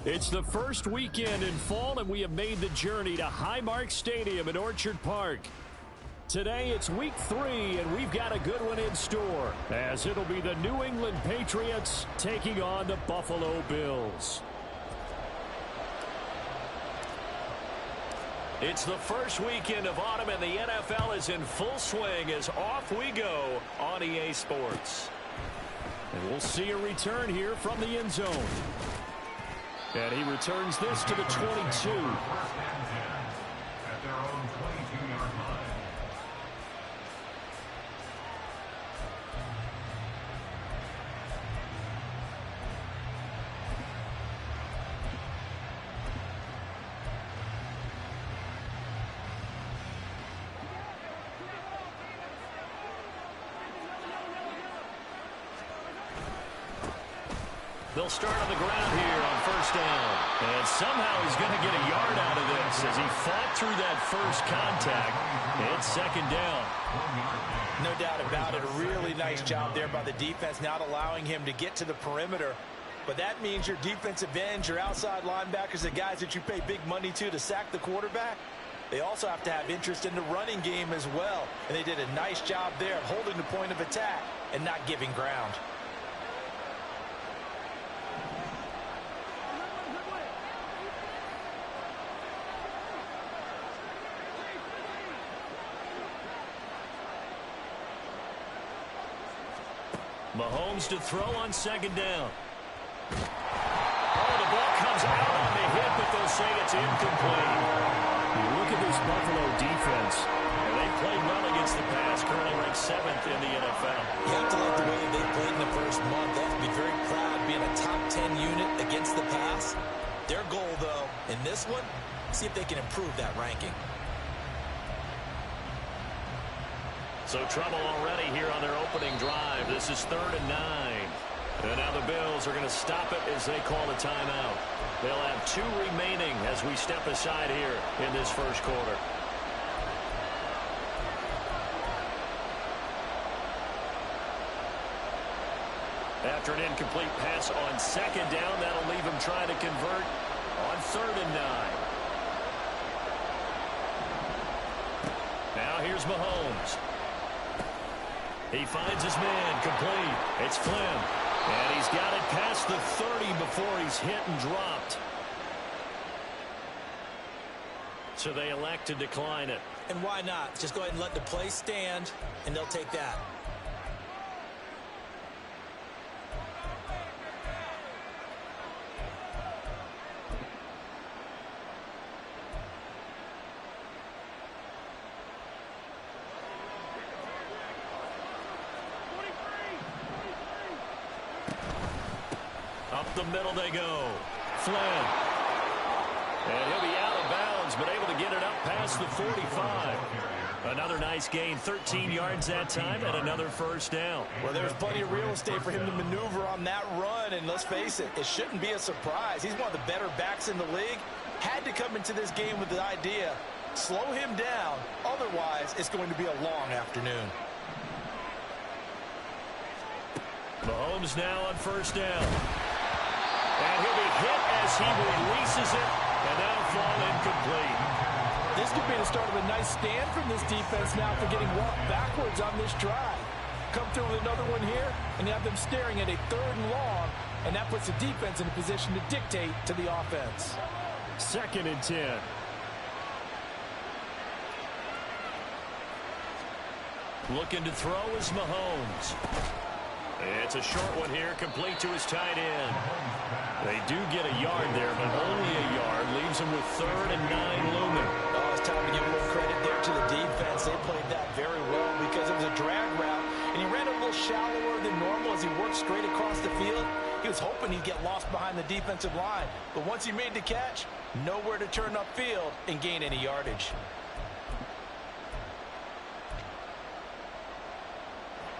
It's the first weekend in fall, and we have made the journey to Highmark Stadium in Orchard Park. Today, it's week 3, and we've got a good one in store, as it'll be the New England Patriots taking on the Buffalo Bills. It's the first weekend of autumn, and the NFL is in full swing as off we go on EA Sports. And we'll see a return here from the end zone. And he returns this to the 22. At their own 22-yard line. They'll start on the ground here on first down. And somehow he's going to get a yard out of this as he fought through that first contact. It's second down. No doubt about it. A really nice job there by the defense, not allowing him to get to the perimeter. But that means your defensive ends, your outside linebackers, the guys that you pay big money to sack the quarterback, they also have to have interest in the running game as well. And they did a nice job there of holding the point of attack and not giving ground. Mahomes to throw on second down. Oh, the ball comes out on the hit, but they'll say it's incomplete. You look at this Buffalo defense, and they played well against the pass, currently ranked 7th in the NFL. You have to like the way that they played in the first month. They have to be very proud being a top 10 unit against the pass. Their goal, though, in this one, see if they can improve that ranking. So trouble already here on their opening drive. This is 3rd and 9. And now the Bills are going to stop it as they call a timeout. They'll have 2 remaining as we step aside here in this first quarter. After an incomplete pass on second down, that'll leave him trying to convert on 3rd and 9. Now here's Mahomes. He finds his man, complete. It's Flynn. And he's got it past the 30 before he's hit and dropped. So they elect to decline it. And why not? Just go ahead and let the play stand, and they'll take that. Up the middle they go. Flynn. And he'll be out of bounds, but able to get it up past the 45. Another nice gain, 13 yards that time, and another first down. Well, there's plenty of real estate for him to maneuver on that run, and let's face it, it shouldn't be a surprise. He's one of the better backs in the league. Had to come into this game with the idea, slow him down, otherwise it's going to be a long afternoon. Mahomes now on first down. And he'll be hit as he releases it, and that'll fall incomplete. This could be the start of a nice stand from this defense now for getting walked backwards on this drive. Come through with another one here, and you have them staring at a 3rd and long, and that puts the defense in a position to dictate to the offense. 2nd and 10. Looking to throw is Mahomes. It's a short one here, complete to his tight end. They do get a yard there, but only a yard. Leaves him with 3rd and 9 looming. Oh, it's time to give a little credit there to the defense. They played that very well because it was a drag route, and he ran a little shallower than normal as he worked straight across the field. He was hoping he'd get lost behind the defensive line, but once he made the catch, nowhere to turn upfield and gain any yardage.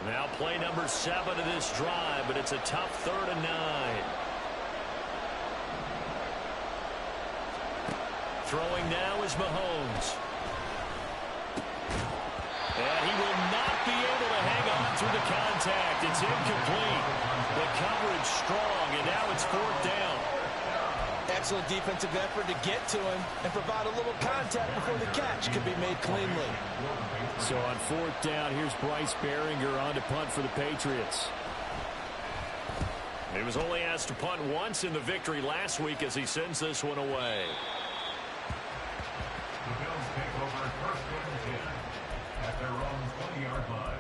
Now play number 7 of this drive, but it's a tough 3rd and 9. Throwing now is Mahomes. And he will not be able to hang on through the contact. It's incomplete. The coverage strong, and now it's 4th down. Excellent defensive effort to get to him and provide a little contact before the catch could be made cleanly. So on fourth down, here's Bryce Behringer on to punt for the Patriots. He was only asked to punt once in the victory last week as he sends this one away. The Bills take over first and 10 at their own 20-yard line.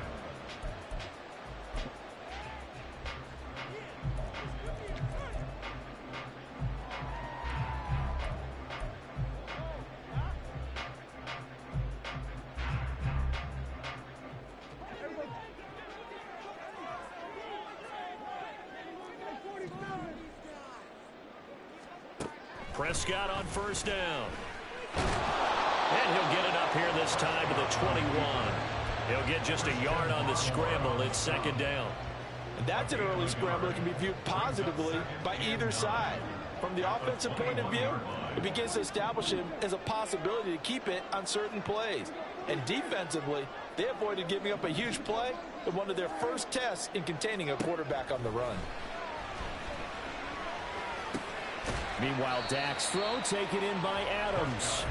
Prescott on first down. And he'll get it up here this time to the 21. He'll get just a yard on the scramble. It's second down. And that's an early scramble that can be viewed positively by either side. From the offensive point of view, it begins to establish him as a possibility to keep it on certain plays. And defensively, they avoided giving up a huge play in one of their first tests in containing a quarterback on the run. Meanwhile, Dak's throw taken in by Adams.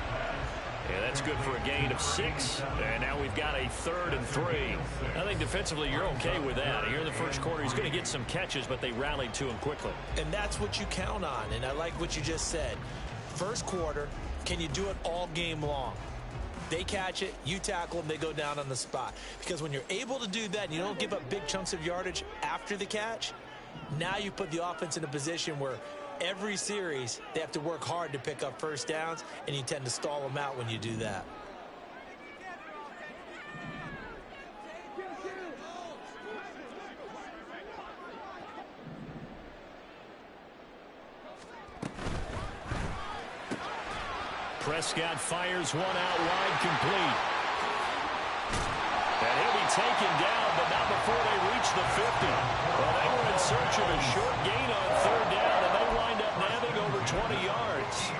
Yeah, that's good for a gain of 6. And now we've got a 3rd and 3. I think defensively you're okay with that. Here in the first quarter, he's going to get some catches, but they rallied to him quickly. And that's what you count on. And I like what you just said. First quarter, can you do it all game long? They catch it, you tackle them, they go down on the spot. Because when you're able to do that and you don't give up big chunks of yardage after the catch, now you put the offense in a position where every series, they have to work hard to pick up first downs, and you tend to stall them out when you do that. Prescott fires one out wide, complete. And he'll be taken down, but not before they reach the 50. Well, they were in search of a short gain on third down, and they wind up nabbing over 20 yards.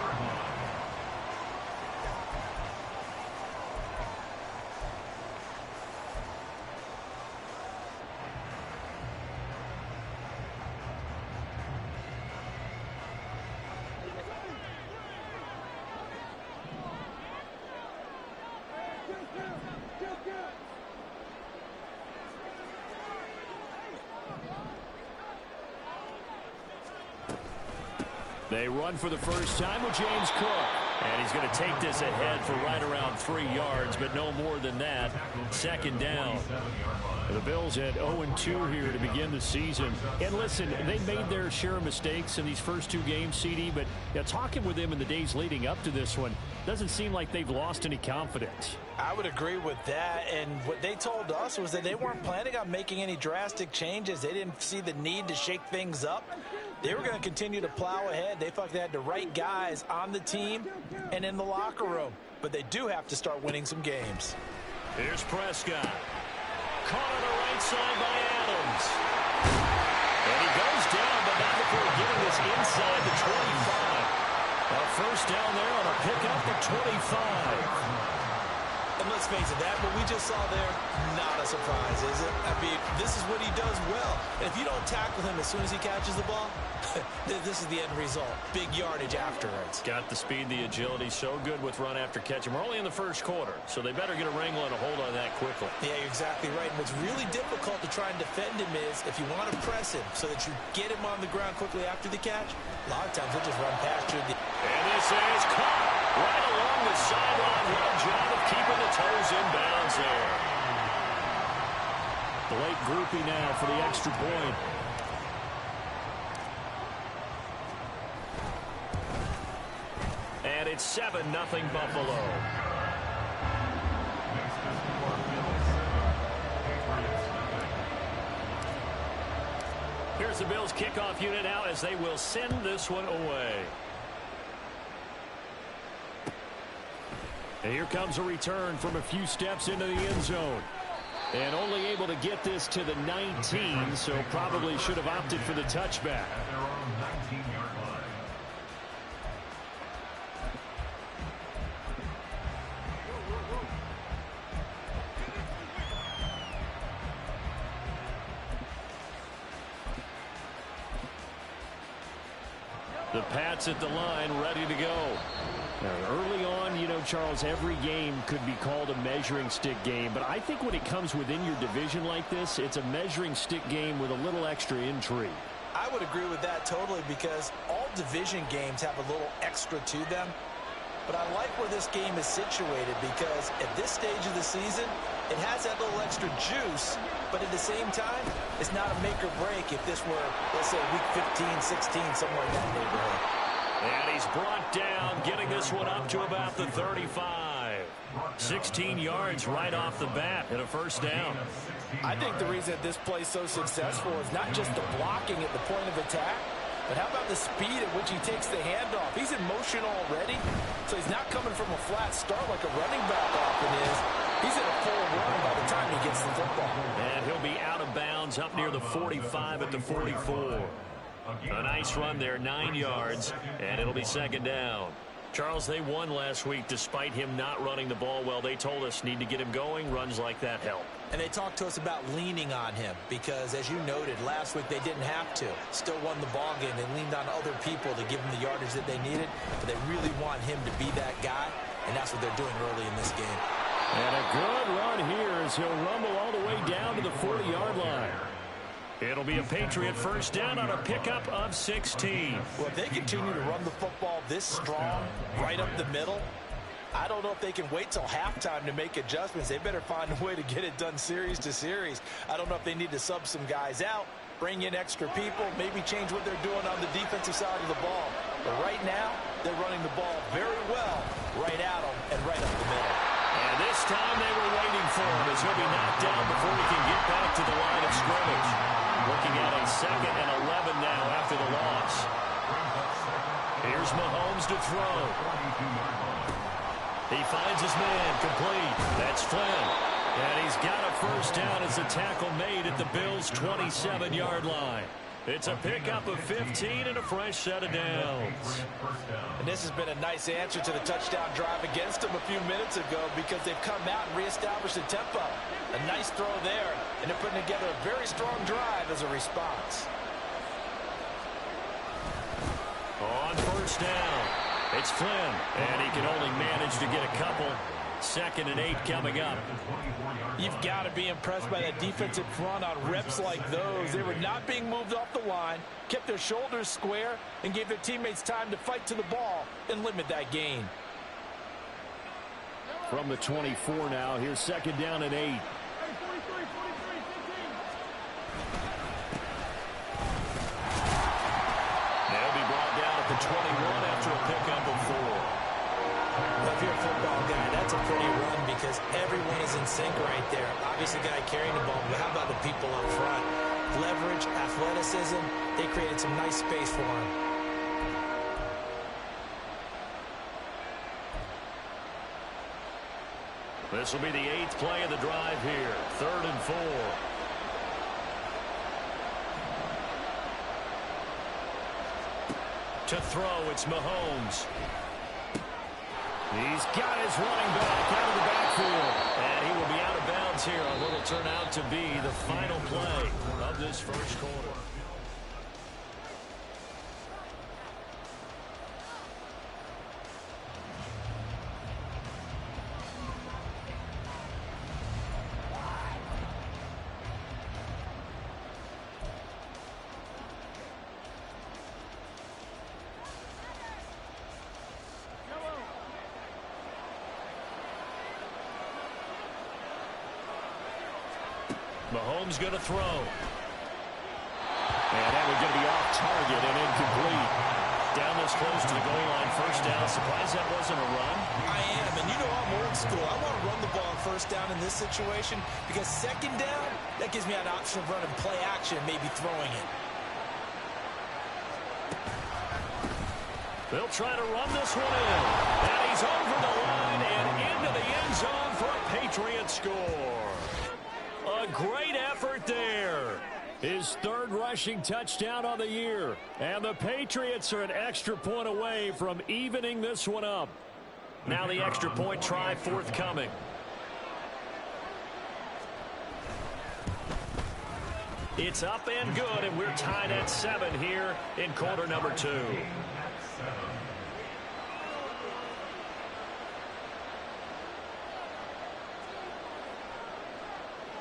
They run for the first time with James Cook. And he's going to take this ahead for right around 3 yards, but no more than that. Second down. The Bills had 0-2 here to begin the season. And listen, they made their share of mistakes in these first 2 games, CD, but talking with them in the days leading up to this one, doesn't seem like they've lost any confidence. I would agree with that, and what they told us was that they weren't planning on making any drastic changes. They didn't see the need to shake things up. They were going to continue to plow ahead. They felt they had the right guys on the team and in the locker room, but they do have to start winning some games. Here's Prescott. Caught on the right side by Adams. And he goes down, but not before getting this inside the 25. A first down there on a pickup at 25. And let's face it, that what we just saw there, not a surprise, is it? I mean, this is what he does well. And if you don't tackle him as soon as he catches the ball, this is the end result. Big yardage afterwards. Got the speed, the agility, so good with run after catch. And we're only in the first quarter, so they better get a wrangle and a hold on that quickly. Yeah, you're exactly right. And what's really difficult to try and defend him is if you want to press him so that you get him on the ground quickly after the catch, a lot of times he'll just run past you. And this is caught right along the sideline. What a job of keeping the toes in bounds there. Blake Groupie now for the extra point. And it's 7-0 Buffalo. Here's the Bills kickoff unit now as they will send this one away. And here comes a return from a few steps into the end zone. And only able to get this to the 19, so probably should have opted for the touchback. At their own 19-yard line. The Pats at the line, ready to go. Now, early on, you know, Charles, every game could be called a measuring stick game. But I think when it comes within your division like this, it's a measuring stick game with a little extra intrigue. I would agree with that totally because all division games have a little extra to them. But I like where this game is situated because at this stage of the season, it has that little extra juice, but at the same time, it's not a make or break if this were, let's say, week 15, 16, somewhere in that neighborhood. And he's brought down, getting this one up to about the 35. 16 yards right off the bat and a first down. I think the reason that this play is so successful is not just the blocking at the point of attack, but how about the speed at which he takes the handoff? He's in motion already, so he's not coming from a flat start like a running back often is. He's in a full run by the time he gets the football. And he'll be out of bounds up near the 45 at the 44. A nice run there, 9 yards, and it'll be second down. Charles, they won last week despite him not running the ball well. They told us need to get him going. Runs like that help. And they talked to us about leaning on him because, as you noted, last week they didn't have to. Still won the ball game. They leaned on other people to give them the yardage that they needed, but they really want him to be that guy, and that's what they're doing early in this game. And a good run here as he'll rumble all the way down to the 40-yard line. It'll be a Patriot first down on a pickup of 16. Well, if they continue to run the football this strong, right up the middle, I don't know if they can wait till halftime to make adjustments. They better find a way to get it done series to series. I don't know if they need to sub some guys out, bring in extra people, maybe change what they're doing on the defensive side of the ball. But right now, they're running the ball very well right at them and right up the middle. And this time they were waiting for him as he'll be knocked down before he can get back to the line of scrimmage. Looking at a 2nd and 11 now after the loss. Here's Mahomes to throw. He finds his man complete. That's Flynn. And he's got a first down as the tackle made at the Bills' 27-yard line. It's a pickup of 15 and a fresh set of downs. And this has been a nice answer to the touchdown drive against them a few minutes ago because they've come out and reestablished the tempo. A nice throw there, and they're putting together a very strong drive as a response. On first down, it's Flynn, and he can only manage to get a couple. 2nd and 8 coming up. You've got to be impressed by that defensive front on reps like those. They were not being moved off the line, kept their shoulders square, and gave their teammates time to fight to the ball and limit that gain. From the 24 now, here's 2nd down and 8. They'll be brought down at the 21 after a pickup of 4. Well, if you're a football guy, that's a pretty run because everyone is in sync right there. Obviously, the guy carrying the ball, but how about the people up front? Leverage, athleticism, they created some nice space for him. This will be the 8th play of the drive here. 3rd and 4. To throw, it's Mahomes. He's got his running back out of the backfield. And he will be out of bounds here on what will turn out to be the final play of this first quarter. Mahomes going to throw. And that was going to be off target and incomplete. Down this close to the goal line, first down. Surprised that wasn't a run? I am, and you know I'm old school. I want to run the ball on first down in this situation because 2nd down, that gives me an option of running play action, maybe throwing it. They'll try to run this one in. And he's over the line and into the end zone for a Patriot score. A great effort there. His 3rd rushing touchdown on the year. And the Patriots are an extra point away from evening this one up. Now the extra point try forthcoming. It's up and good, and we're tied at 7 here in quarter number 2.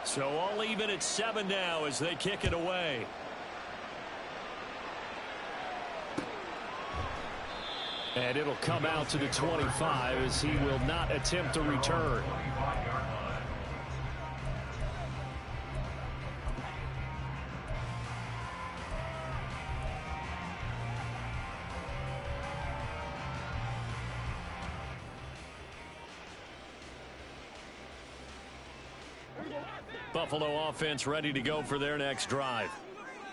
So all even at 7 now as they kick it away. And it'll come out to the 25 as he will not attempt to return. Buffalo offense ready to go for their next drive.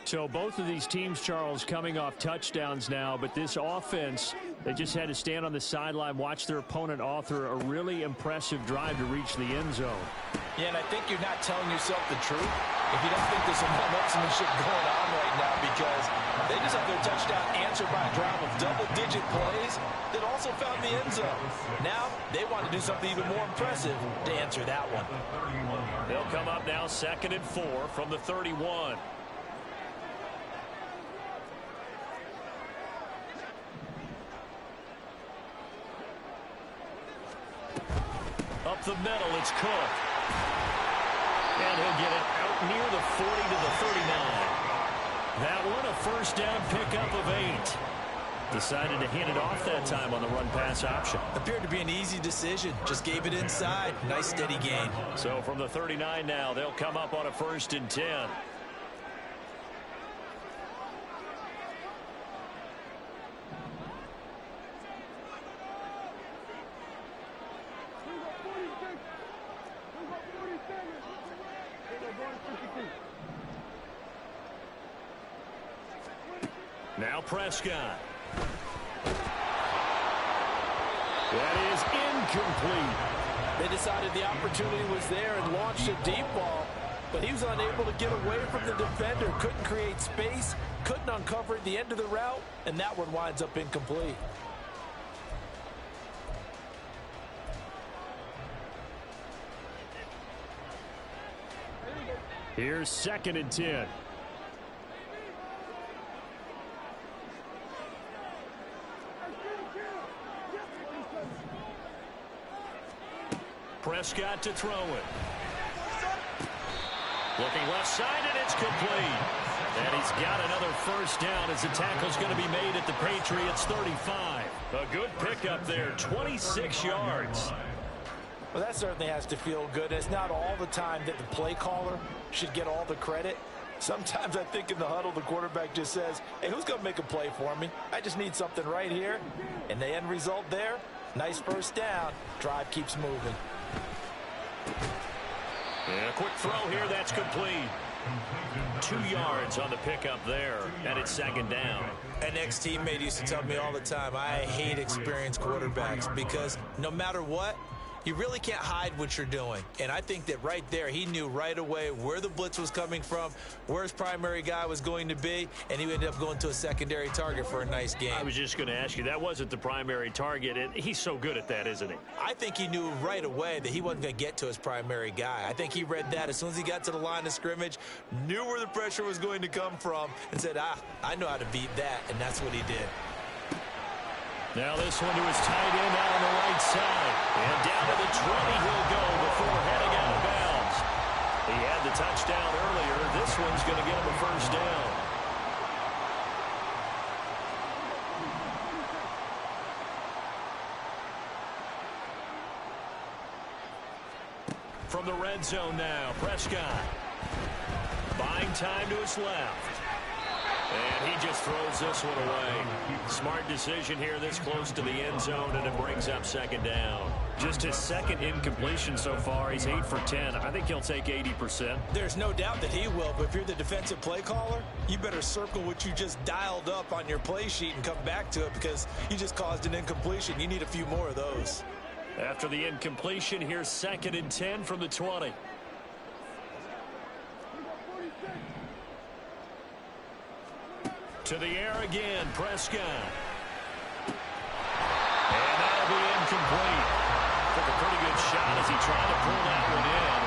So both of these teams, Charles, coming off touchdowns now, but this offense, they just had to stand on the sideline, watch their opponent author a really impressive drive to reach the end zone. Yeah, and I think you're not telling yourself the truth if you don't think there's some marksmanship going on right now, because they just have their touchdown answered by a drive of double-digit plays that also found the end zone. Now they want to do something even more impressive to answer that one. They'll come up now 2nd and 4 from the 31. Up the middle, it's Cook. And he'll get it out near the 40 to the 39. That one a first down pickup of 8. Decided to hand it off that time on the run-pass option. Appeared to be an easy decision. Just gave it inside. Nice steady gain. So from the 39 now, they'll come up on a 1st and 10. Now Prescott. That is incomplete. They decided the opportunity was there and launched a deep ball, but he was unable to get away from the defender. Couldn't create space, couldn't uncover the end of the route, and that one winds up incomplete. Here's 2nd and 10. Prescott to throw it. Looking left side, and it's complete. And he's got another first down as the tackle's going to be made at the Patriots 35. A good pickup there, 26 yards. Well, that certainly has to feel good. It's not all the time that the play caller should get all the credit. Sometimes I think in the huddle, the quarterback just says, hey, who's going to make a play for me? I just need something right here. And the end result there, nice first down. Drive keeps moving. And a quick throw here, that's complete. 2 yards on the pickup there, and it's 2nd down. An ex-teammate used to tell me all the time, I hate experienced quarterbacks because no matter what, you really can't hide what you're doing. And I think that right there, he knew right away where the blitz was coming from, where his primary guy was going to be, and he ended up going to a secondary target for a nice game. I was just going to ask you, that wasn't the primary target, and he's so good at that, isn't he? I think he knew right away that he wasn't going to get to his primary guy. I think he read that as soon as he got to the line of scrimmage, knew where the pressure was going to come from, and said, I know how to beat that, and that's what he did. Now this one to his tight end out on the right side. And down to the 20 he'll go before heading out of bounds. He had the touchdown earlier. This one's going to get him a first down. From the red zone now, Prescott. Buying time to his left. And he just throws this one away. Smart decision here this close to the end zone, and it brings up 2nd down. Just his 2nd incompletion so far. He's 8 for 10. I think he'll take 80%. There's no doubt that he will, but if you're the defensive play caller, you better circle what you just dialed up on your play sheet and come back to it because you just caused an incompletion. You need a few more of those. After the incompletion, here's 2nd and 10 from the 20. To the air again, Prescott. And that'll be incomplete. Took a pretty good shot as he tried to pull that one in.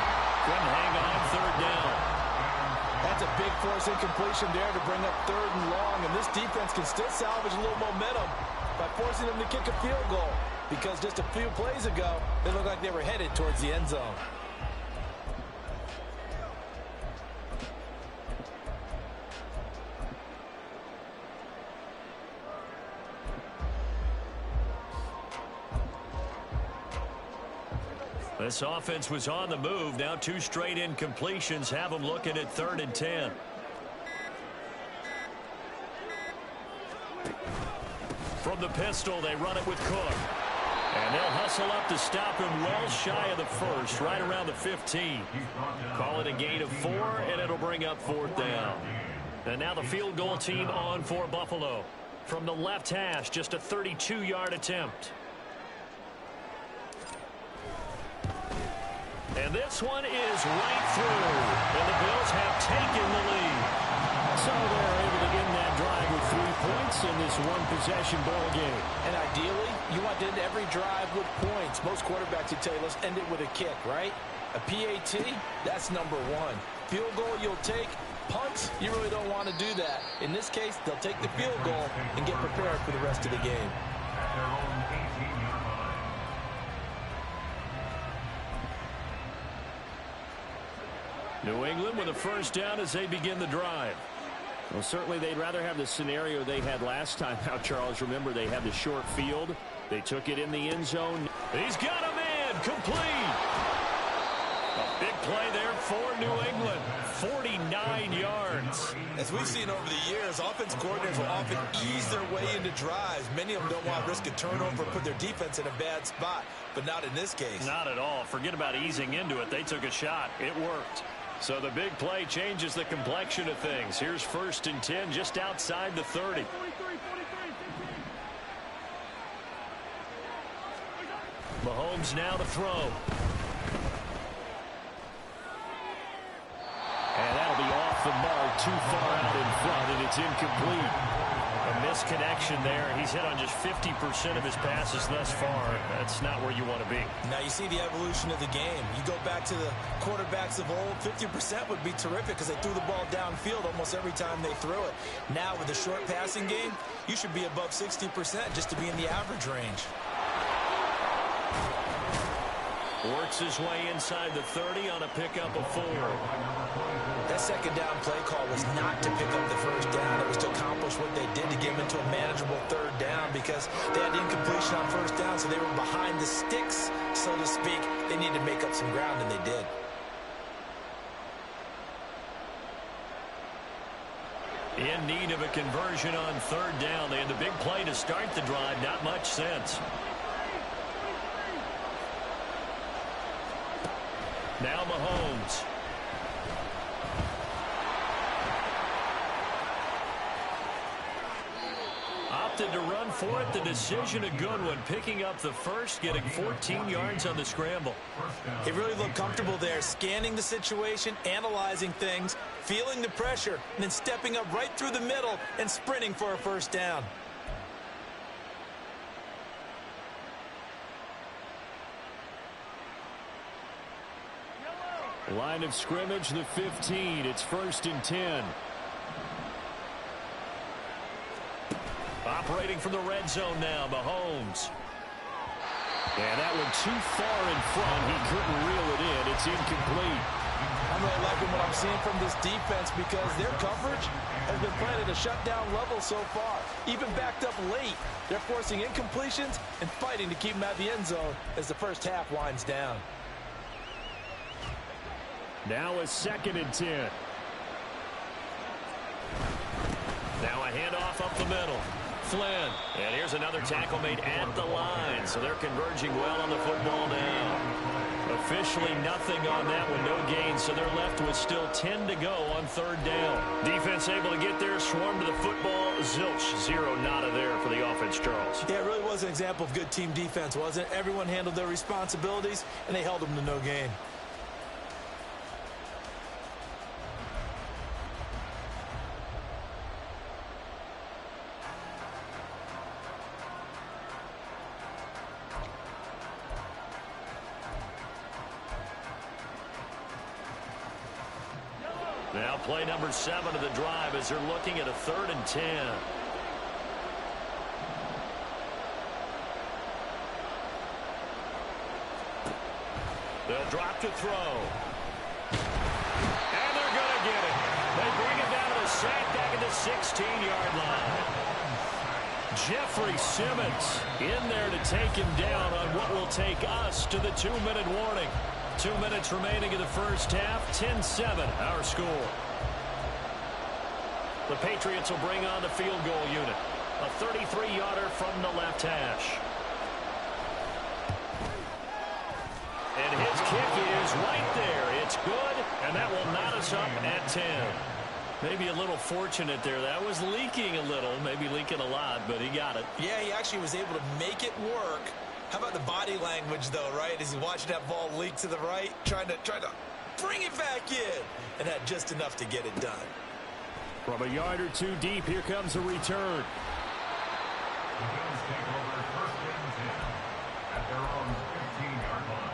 Couldn't hang on 3rd down. That's a big force incompletion there to bring up 3rd and long, and this defense can still salvage a little momentum by forcing them to kick a field goal, because just a few plays ago, they looked like they were headed towards the end zone. This offense was on the move. Now 2 straight incompletions have them looking at 3rd and 10. From the pistol, they run it with Cook. And they'll hustle up to stop him well shy of the first, right around the 15. Call it a gain of 4, and it'll bring up 4th down. And now the field goal team on for Buffalo. From the left hash, just a 32-yard attempt. And this one is right through. And the Bills have taken the lead. So they're able to end that drive with 3 points in this one-possession ball game. And ideally, you want to end every drive with points. Most quarterbacks would tell you, let's end it with a kick, right? A PAT, that's number 1. Field goal you'll take. Punts, you really don't want to do that. In this case, they'll take the field goal and get prepared for the rest of the game. At their own 18-yard line. New England with a first down as they begin the drive. Well, certainly they'd rather have the scenario they had last time out, Charles. Remember, they had the short field. They took it in the end zone. He's got a man, complete. A big play there for New England. 49 yards. As we've seen over the years, offense coordinators will often ease their way into drives. Many of them don't want to risk a turnover or put their defense in a bad spot, but not in this case. Not at all. Forget about easing into it. They took a shot. It worked. So the big play changes the complexion of things. Here's 1st and 10 just outside the 30. Mahomes now to throw. And that'll be off the mark, too far out in front, and it's incomplete. A misconnection there. He's hit on just 50% of his passes thus far. That's not where you want to be. Now you see the evolution of the game. You go back to the quarterbacks of old, 50% would be terrific because they threw the ball downfield almost every time they threw it. Now with the short passing game, you should be above 60% just to be in the average range. Works his way inside the 30 on a pickup of 4. That second down play call was not to pick up the first down. It was to accomplish what they did to get them into a manageable 3rd down because they had incompletion on first down, so they were behind the sticks, so to speak. They needed to make up some ground, and they did. In need of a conversion on 3rd down. They had the big play to start the drive. Not much sense. Now Mahomes. Opted to run for it. The decision a good one. Picking up the first, getting 14 yards on the scramble. He really looked comfortable there, scanning the situation, analyzing things, feeling the pressure, and then stepping up right through the middle and sprinting for a first down. Line of scrimmage, the 15. It's 1st and 10. Operating from the red zone now, Mahomes. And that one too far in front. He couldn't reel it in. It's incomplete. I'm really liking what I'm seeing from this defense because their coverage has been playing at a shutdown level so far. Even backed up late, they're forcing incompletions and fighting to keep them out of the end zone as the first half winds down. Now a 2nd and 10. Now a handoff up the middle. Flynn. And here's another tackle made at the line. So they're converging well on the football now. Officially nothing on that one. No gain. So they're left with still 10 to go on 3rd down. Defense able to get there. Swarm to the football. Zilch. 0 nada there for the offense, Charles. Yeah, it really was an example of good team defense, wasn't it? Everyone handled their responsibilities, and they held them to no gain. Now play number 7 of the drive as they're looking at a 3rd and 10. They'll drop to throw. And they're going to get it. They bring it down to the sack back at the 16-yard line. Jeffrey Simmons in there to take him down on what will take us to the 2-minute warning. 2 minutes remaining in the first half. 10-7 our score. The Patriots will bring on the field goal unit. A 33-yarder from the left hash. And his kick is right there. It's good, and that will knot us up at 10. Maybe a little fortunate there. That was leaking a little, maybe leaking a lot, but he got it. Yeah, he actually was able to make it work. How about the body language, though, right? As he's watching that ball leak to the right, trying to bring it back in, and had just enough to get it done. From a yard or two deep, here comes the return. The Bills take over 1st and 10 at their own 15-yard line.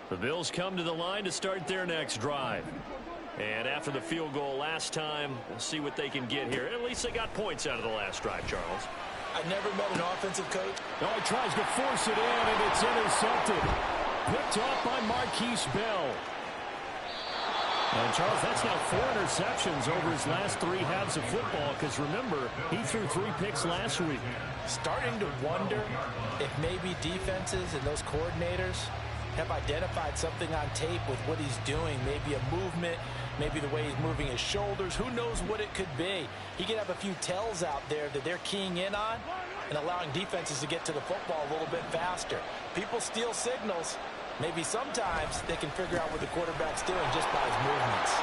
The Bills come to the line to start their next drive. And after the field goal last time, we'll see what they can get here. At least they got points out of the last drive, Charles. I never met an offensive coach. Oh, he tries to force it in, and it's intercepted. Picked off by Marquise Bell. And, Charles, that's now 4 interceptions over his last 3 halves of football, because, remember, he threw 3 picks last week. Starting to wonder if maybe defenses and those coordinators have identified something on tape with what he's doing. Maybe a movement, maybe the way he's moving his shoulders. Who knows what it could be? He could have a few tells out there that they're keying in on and allowing defenses to get to the football a little bit faster. People steal signals. Maybe sometimes they can figure out what the quarterback's doing just by his movements.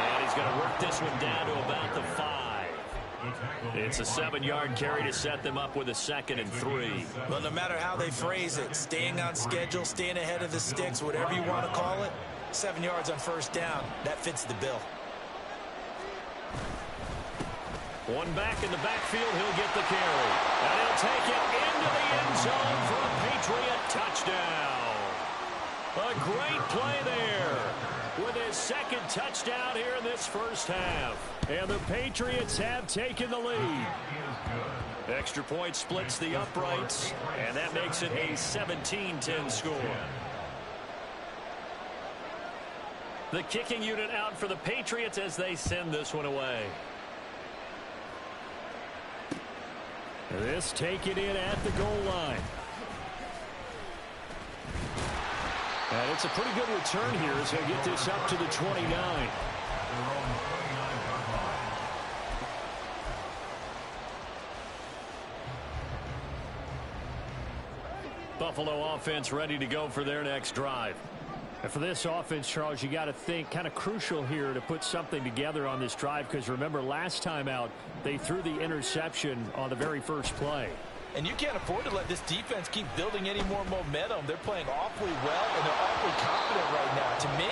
And he's going to work this one down to about the 5. It's a 7-yard carry to set them up with a 2nd and 3. Well, no matter how they phrase it, staying on schedule, staying ahead of the sticks, whatever you want to call it, 7 yards on 1st down, that fits the bill. One back in the backfield, he'll get the carry. And he'll take it into the end zone for a Patriot touchdown. A great play there with his 2nd touchdown here in this first half. And the Patriots have taken the lead. Extra point splits the uprights, and that makes it a 17-10 score. The kicking unit out for the Patriots as they send this one away. This taken in at the goal line. And it's a pretty good return here as they get this up to the 29. Buffalo offense ready to go for their next drive. And for this offense, Charles, you got to think kind of crucial here to put something together on this drive, because remember last time out they threw the interception on the very first play. And you can't afford to let this defense keep building any more momentum. They're playing awfully well, and they're awfully confident right now. To me,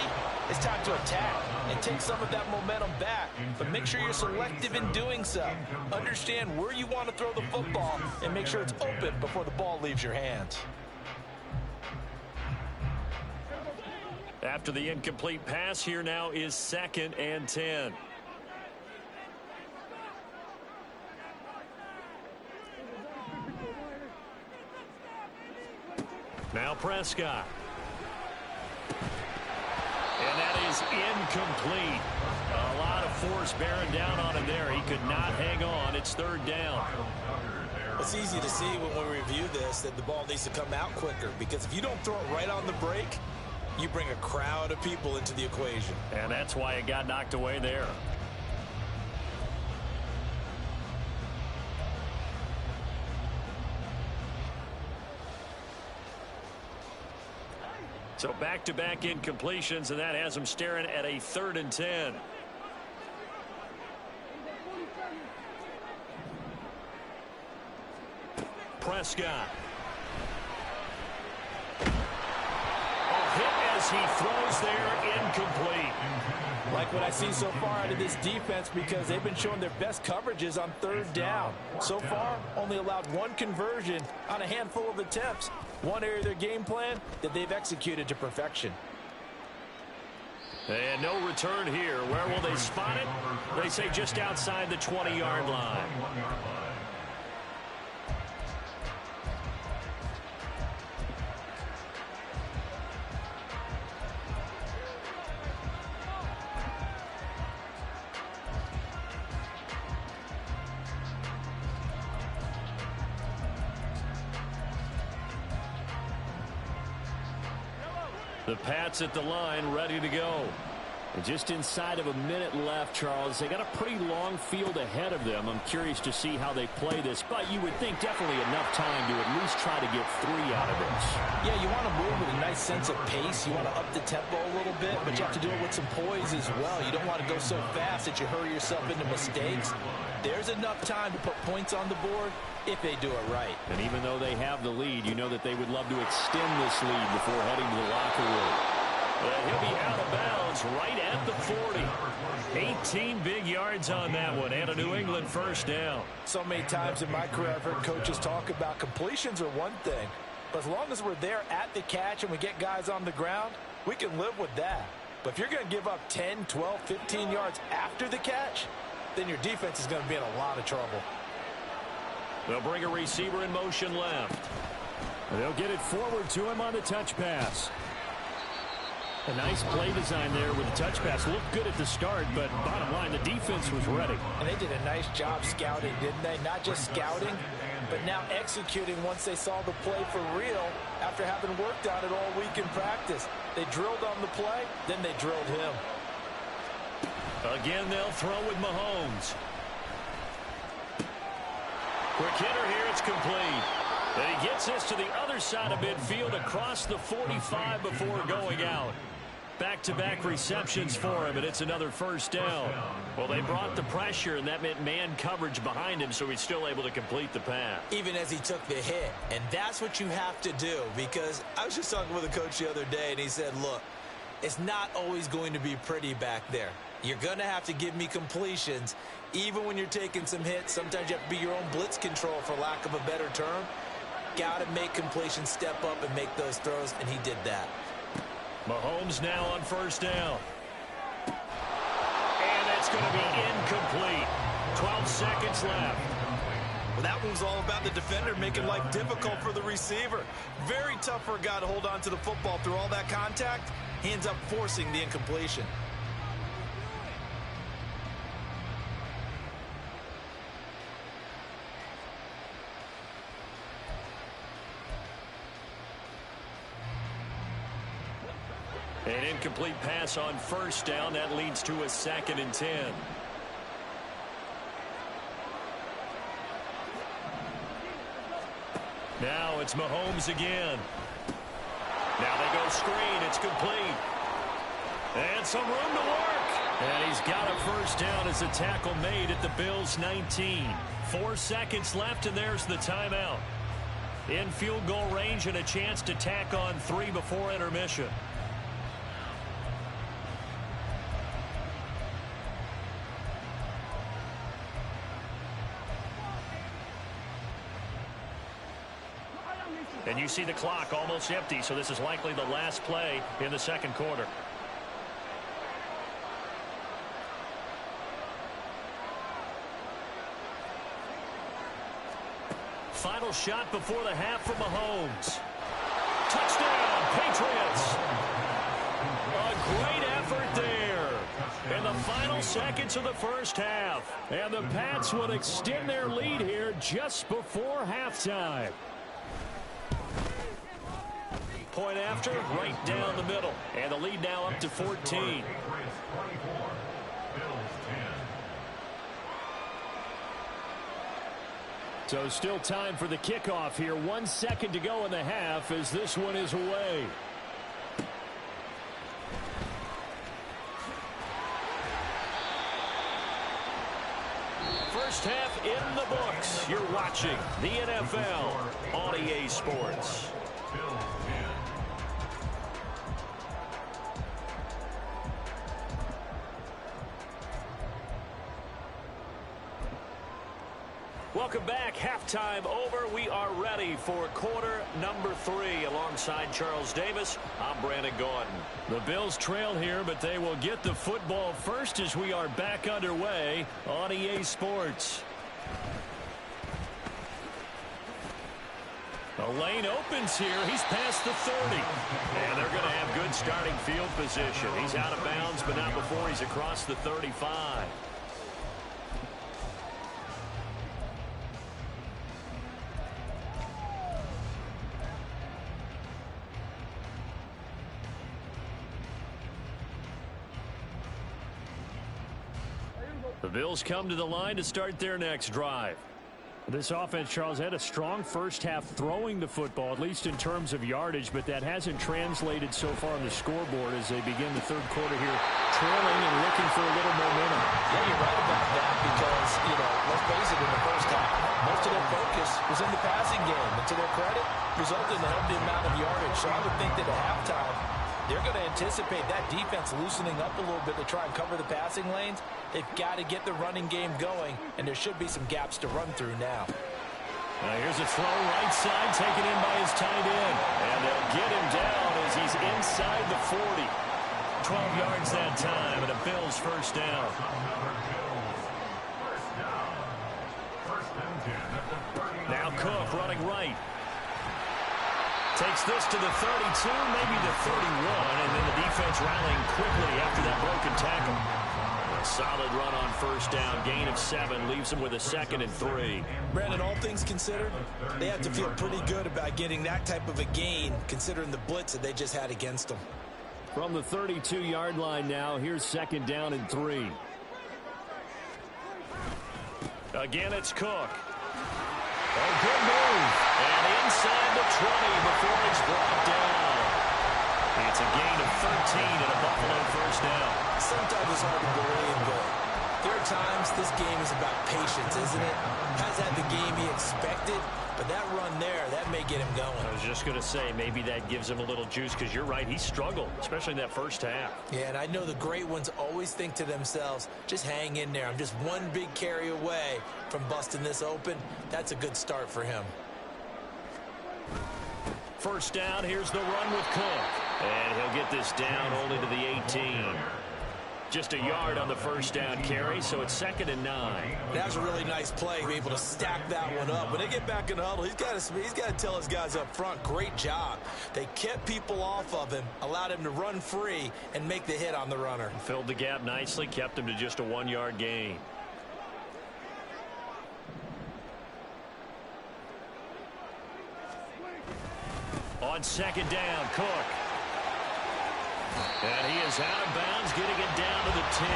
it's time to attack and take some of that momentum back. But make sure you're selective in doing so. Understand where you want to throw the football and make sure it's open before the ball leaves your hands. After the incomplete pass, here now is 2nd and 10. Now Prescott. And that is incomplete. A lot of force bearing down on him there. He could not hang on. It's 3rd down. It's easy to see when we review this that the ball needs to come out quicker, because if you don't throw it right on the break, you bring a crowd of people into the equation. And that's why it got knocked away there. So back-to-back incompletions, and that has them staring at a 3rd and 10. Prescott. A hit as He throws there, incomplete. Like what I see so far out of this defense, because they've been showing their best coverages on third down. So far, only allowed one conversion on a handful of attempts. One area of their game plan that they've executed to perfection. And no return here. Where will they spot it? They say just outside the 20-yard line. The Pats at the line, ready to go. And just inside of a minute left, Charles. They got a pretty long field ahead of them. I'm curious to see how they play this, but you would think definitely enough time to at least try to get 3 out of this. Yeah, you want to move with a nice sense of pace. You want to up the tempo a little bit, but you have to do it with some poise as well. You don't want to go so fast that you hurry yourself into mistakes. There's enough time to put points on the board if they do it right. And even though they have the lead, you know that they would love to extend this lead before heading to the locker room. He'll be out of bounds right at the 40. 18 big yards on that one, and a New England first down. So many times in my career I've heard coaches talk about completions are one thing, but as long as we're there at the catch and we get guys on the ground, we can live with that. But if you're going to give up 10, 12, 15 yards after the catch, then your defense is going to be in a lot of trouble. They'll bring a receiver in motion left. They'll get it forward to him on the touch pass. A nice play design there with the touch pass. Looked good at the start, but bottom line, the defense was ready. And they did a nice job scouting, didn't they? Not just scouting, but now executing once they saw the play for real after having worked on it all week in practice. They drilled on the play, then they drilled him. Again, they'll throw with Mahomes. Quick hitter here, it's complete. And he gets this to the other side of midfield across the 45 before going out. Back-to-back receptions for him, and it's another first down. Well, they brought the pressure, and that meant man coverage behind him, so he's still able to complete the pass. Even as he took the hit, and that's what you have to do, because I was just talking with a coach the other day, and he said, look, it's not always going to be pretty back there. You're going to have to give me completions, even when you're taking some hits. Sometimes you have to be your own blitz control, for lack of a better term. Got to make completions, step up, and make those throws, and he did that. Mahomes now on first down. And it's going to be incomplete. 12 seconds left. Well, that one's all about the defender making life difficult for the receiver. Very tough for a guy to hold on to the football through all that contact. He ends up forcing the incompletion. An incomplete pass on first down. That leads to a 2nd and 10. Now it's Mahomes again. Now they go screen. It's complete. And some room to work. And he's got a first down as a tackle made at the Bills' 19. 4 seconds left, and there's the timeout. In field goal range and a chance to tack on 3 before intermission. And you see the clock almost empty, so this is likely the last play in the second quarter. Final shot before the half for Mahomes. Touchdown, Patriots! A great effort there in the final seconds of the first half. And the Pats will extend their lead here just before halftime. Point after, right down the middle. And the lead now up to 14. So still time for the kickoff here. 1 second to go in the half as this one is away. First half in the books. You're watching the NFL on EA Sports. Welcome back. Halftime over. We are ready for quarter number 3. Alongside Charles Davis, I'm Brandon Gordon. The Bills trail here, but they will get the football first as we are back underway on EA Sports. The lane opens here. He's past the 30. And they're going to have good starting field position. He's out of bounds, but not before he's across the 35. The Bills come to the line to start their next drive. This offense, Charles, had a strong first half throwing the football, at least in terms of yardage, but that hasn't translated so far on the scoreboard as they begin the third quarter here, trailing and looking for a little momentum. Yeah, you're right about that because, let's face it, in the first half, most of their focus was in the passing game. And to their credit, resulted in a healthy amount of yardage. So I would think that at halftime, they're going to anticipate that defense loosening up a little bit to try and cover the passing lanes. They've got to get the running game going, and there should be some gaps to run through now. Here's a throw right side, taken in by his tight end. And they'll get him down as he's inside the 40. 12 yards that time, and a Bills first down. Now Cook running right. Takes this to the 32, maybe the 31, and then the defense rallying quickly after that broken tackle. A solid run on first down. Gain of 7 leaves him with a 2nd and 3. Brandon, all things considered, they have to feel pretty good about getting that type of a gain, considering the blitz that they just had against them. From the 32-yard line now, here's 2nd down and 3. Again, it's Cook. Oh, good move. And inside the 20 before it's brought down. It's a gain of 13 and a Buffalo first down. Sometimes it's hard to believe, but there are times this game is about patience, isn't it? Has had the game he expected, but that run there, that may get him going. I was just going to say, maybe that gives him a little juice because you're right, he struggled, especially in that first half. Yeah, and I know the great ones always think to themselves, just hang in there. I'm just one big carry away from busting this open. That's a good start for him. First down, here's the run with Cook. And he'll get this down only to the 18. Just a yard on the first down carry, so it's 2nd and 9. That was a really nice play, be able to stack that one up. When they get back in the huddle, he's got to tell his guys up front, great job. They kept people off of him, allowed him to run free, and make the hit on the runner. Filled the gap nicely, kept him to just a 1-yard gain. On 2nd down, Cook. And he is out of bounds, getting it down to the 10.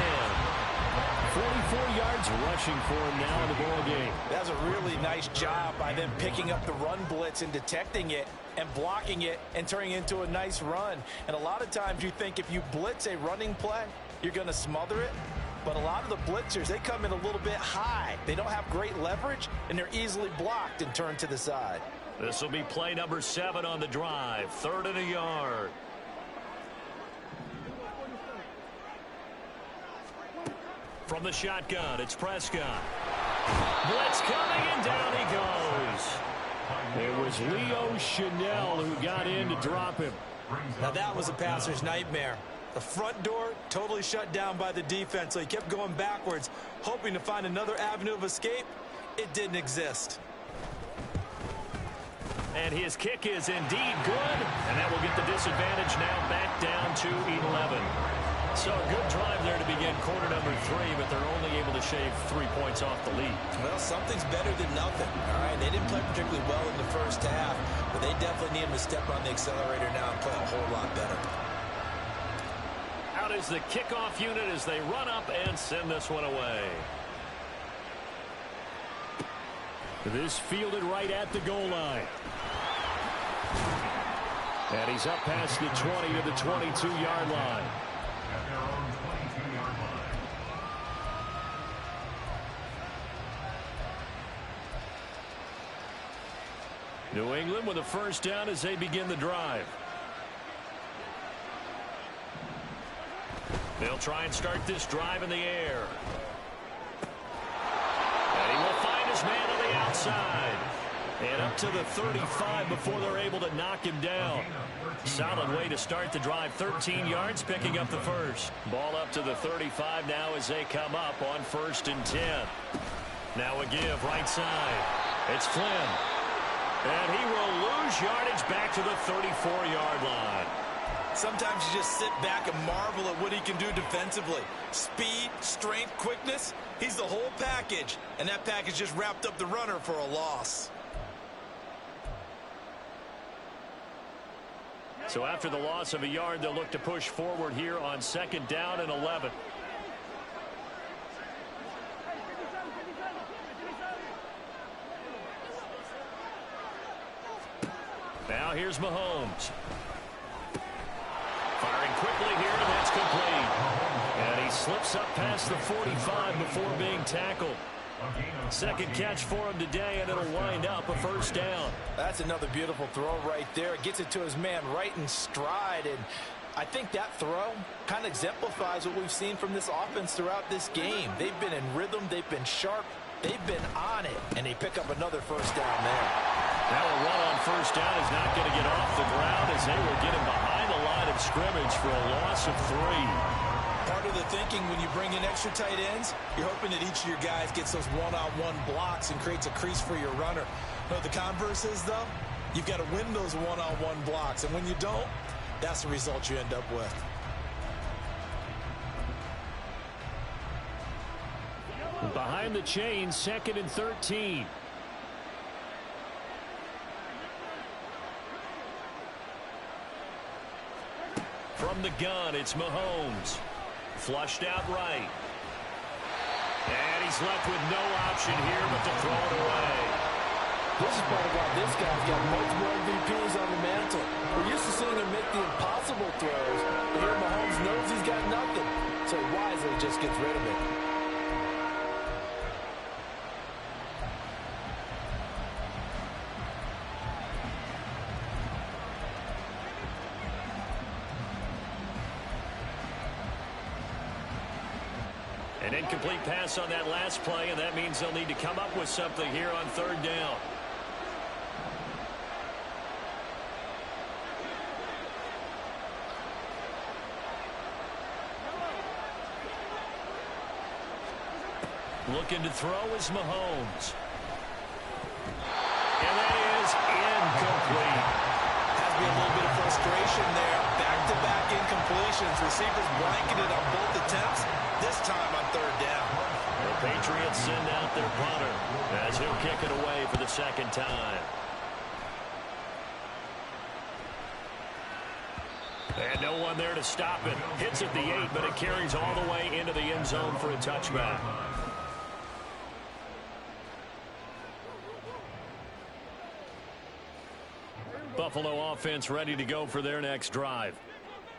44 yards rushing for him now in the ball game. That was a really nice job by them picking up the run blitz and detecting it and blocking it and turning it into a nice run. And a lot of times you think if you blitz a running play, you're going to smother it. But a lot of the blitzers, they come in a little bit high. They don't have great leverage, and they're easily blocked and turned to the side. This will be play number 7 on the drive. 3rd and a yard. From the shotgun, it's Prescott. Blitz coming, and down he goes. It was Leo Chanel who got in to drop him. Now that was a passer's nightmare. The front door totally shut down by the defense, so he kept going backwards, hoping to find another avenue of escape. It didn't exist. And his kick is indeed good, and that will get the disadvantage now back down to 11. So a good drive there to begin quarter number 3, but they're only able to shave 3 points off the lead. Well, something's better than nothing, all right? They didn't play particularly well in the first half, but they definitely need him to step on the accelerator now and play a whole lot better. Out is the kickoff unit as they run up and send this one away. This fielded right at the goal line. And he's up past the 20 to the 22-yard line. At their own 22-yard line. New England with a first down as they begin the drive. They'll try and start this drive in the air. And he will find his man on the side. And up to the 35 before they're able to knock him down. Solid way to start the drive. 13 yards, picking up the first. Ball up to the 35 now as they come up on 1st and 10. Now a give right side. It's Flynn. And he will lose yardage back to the 34-yard line. Sometimes you just sit back and marvel at what he can do defensively. Speed, strength, quickness. He's the whole package. And that package just wrapped up the runner for a loss. So after the loss of a yard, they'll look to push forward here on 2nd down and 11. Now here's Mahomes. Firing quickly here, and that's complete. And he slips up past the 45 before being tackled. Second catch for him today, and it'll wind up a 1st down. That's another beautiful throw right there. Gets it to his man right in stride. And I think that throw kind of exemplifies what we've seen from this offense throughout this game. They've been in rhythm. They've been sharp. They've been on it. And they pick up another 1st down there. Now a run on 1st down is not going to get off the ground as they will get him behind the line of scrimmage for a loss of 3. Part of the thinking when you bring in extra tight ends, you're hoping that each of your guys gets those one-on-one blocks and creates a crease for your runner. No, the converse is, though, you've got to win those one-on-one blocks. And when you don't, that's the result you end up with. Behind the chain, 2nd and 13. From the gun, it's Mahomes. Flushed out right. And he's left with no option here but to throw it away. This is part of why this guy's got multiple MVPs on the mantle. We're used to seeing him make the impossible throws, but here Mahomes knows he's got nothing, so wisely just gets rid of it. An incomplete pass on that last play, and that means they'll need to come up with something here on 3rd down. Looking to throw is Mahomes. And that is incomplete. Has to be a little bit of frustration there. Back-to-back incompletions. Receivers blanketed on both attempts. This time on 3rd down. The Patriots send out their punter as he'll kick it away for the 2nd time. And no one there to stop it. Hits at the 8, but it carries all the way into the end zone for a touchback. Buffalo offense ready to go for their next drive.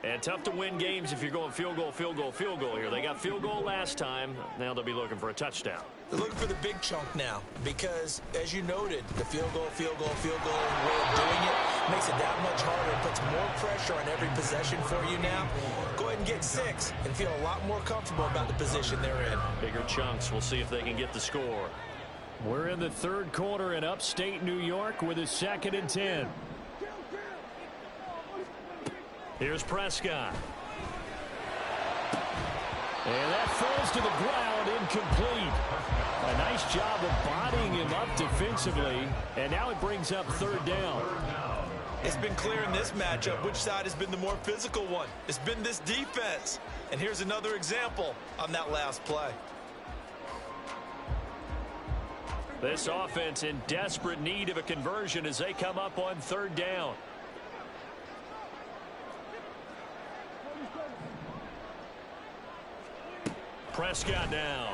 And tough to win games if you're going field goal, field goal, field goal here. They got field goal last time. Now they'll be looking for a touchdown. They're looking for the big chunk now because, as you noted, the field goal, field goal, field goal way of doing it makes it that much harder. It puts more pressure on every possession for you now. Go ahead and get 6 and feel a lot more comfortable about the position they're in. Bigger chunks. We'll see if they can get the score. We're in the 3rd quarter in upstate New York with a 2nd and 10. Here's Prescott. And that falls to the ground, incomplete. A nice job of bodying him up defensively. And now it brings up 3rd down. It's been clear in this matchup which side has been the more physical one. It's been this defense. And here's another example on that last play. This offense in desperate need of a conversion as they come up on 3rd down. Prescott now.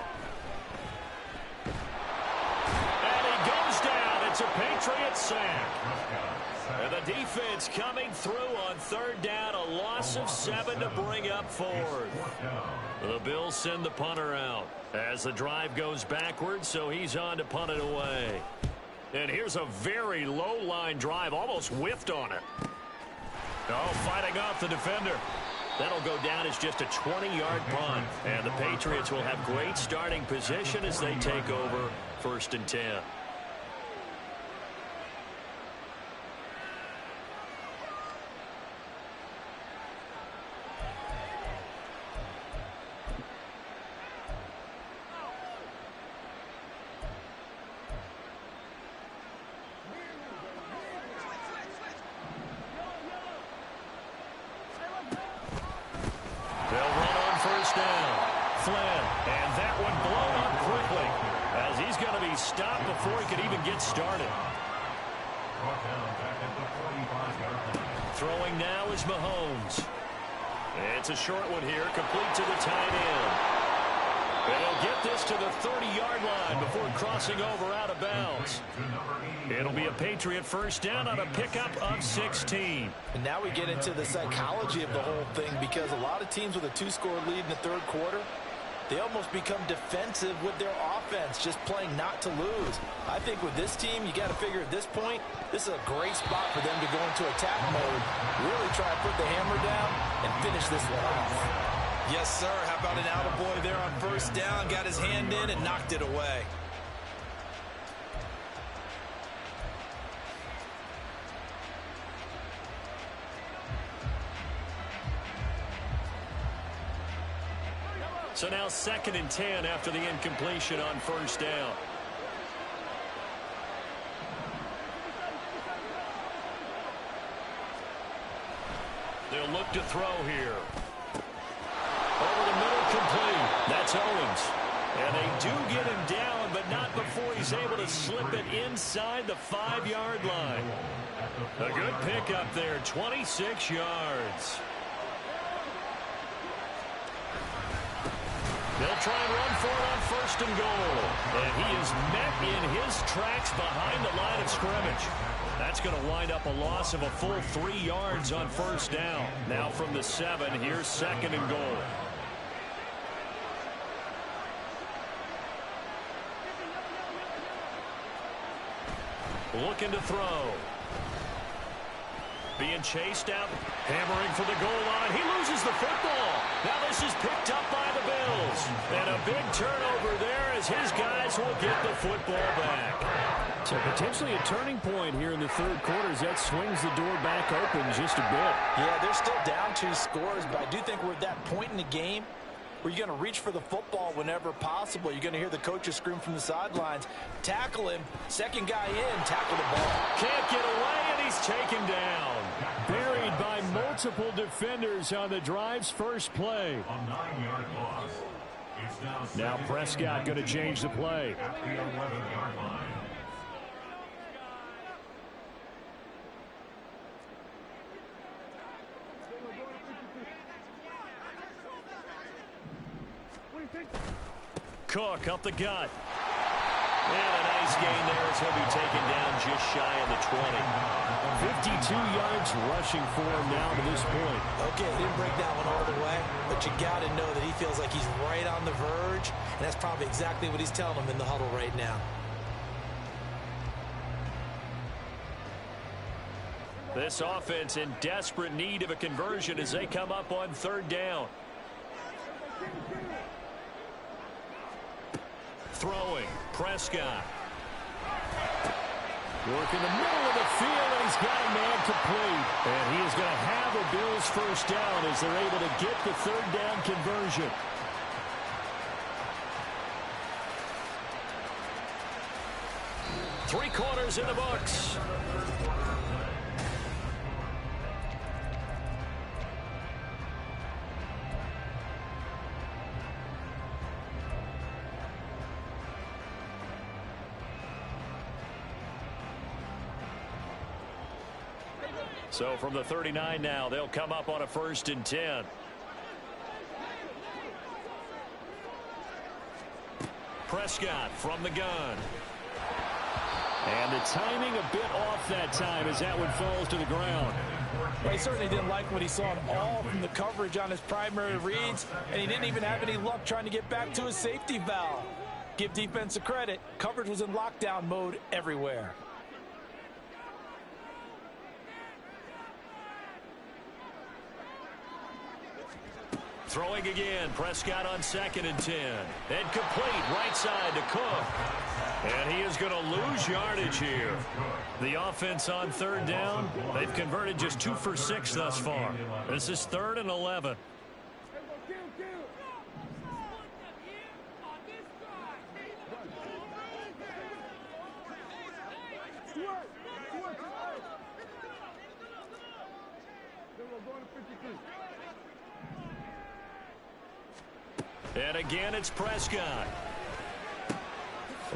And he goes down. It's a Patriot sack. And the defense coming through on 3rd down. A loss of 7 to bring up 4th. The Bills send the punter out as the drive goes backwards, so he's on to punt it away. And here's a very low-line drive, almost whiffed on it. Oh, fighting off the defender. That'll go down as just a 20-yard punt. And the Patriots will have great starting position as they take over 1st and 10. Nefl. And that one blown up quickly as he's going to be stopped before he could even get started. Throwing now is Mahomes. It's a short one here, complete to the tight end. And he'll get this to the 30-yard line before crossing over out of bounds. It'll be a Patriot first down on a pickup of 16. And now we get into the psychology of the whole thing, because a lot of teams with a 2-score lead in the third quarter, they almost become defensive with their offense, just playing not to lose. I think with this team, you got to figure at this point, this is a great spot for them to go into attack mode, really try to put the hammer down and finish this one off. Yes, sir. How about an attaboy there on first down? Got his hand in and knocked it away. So now 2nd and 10 after the incompletion on first down. They'll look to throw here. Over the middle, complete. That's Owens. And they do get him down, but not before he's able to slip it inside the 5-yard line. A good pickup there, 26 yards. They'll try and run for it on 1st and goal. And he is met in his tracks behind the line of scrimmage. That's going to wind up a loss of a full 3 yards on first down. Now from the 7, here's 2nd and goal. Looking to throw. Being chased out, hammering for the goal line. He loses the football. Now this is picked up by the Bills. And a big turnover there as his guys will get the football back. So potentially a turning point here in the third quarter as that swings the door back open just a bit. Yeah, they're still down 2 scores, but I do think we're at that point in the game where you're going to reach for the football whenever possible. You're going to hear the coaches scream from the sidelines. Tackle him. Second guy in. Tackle the ball. Can't get away, and he's taken down. Buried by multiple defenders on the drive's first play. A 9-yard loss. It's Now Prescott going to change the play. at the 11-yard line. Cook up the gut. And a nice gain there as he'll be taken down just shy of the 20. 52 yards rushing for him now to this point. Okay, didn't break that one all the way, but you got to know that he feels like he's right on the verge, and that's probably exactly what he's telling them in the huddle right now. This offense in desperate need of a conversion as they come up on 3rd down. Throwing, Prescott. Work in the middle of the field, and he's got a man complete. And he is going to have the Bills first down as they're able to get the 3rd down conversion. Three quarters in the books. So from the 39 now, they'll come up on a 1st and 10. Prescott from the gun. And the timing a bit off that time as that one falls to the ground. Well, he certainly didn't like what he saw at all from the coverage on his primary reads, and he didn't even have any luck trying to get back to his safety valve. Give defense a credit. Coverage was in lockdown mode everywhere. Throwing again, Prescott on 2nd and 10. And complete right side to Cook. And he is going to lose yardage here. The offense on 3rd down, they've converted just 2 for 6 thus far. This is 3rd and 11. And again, it's Prescott.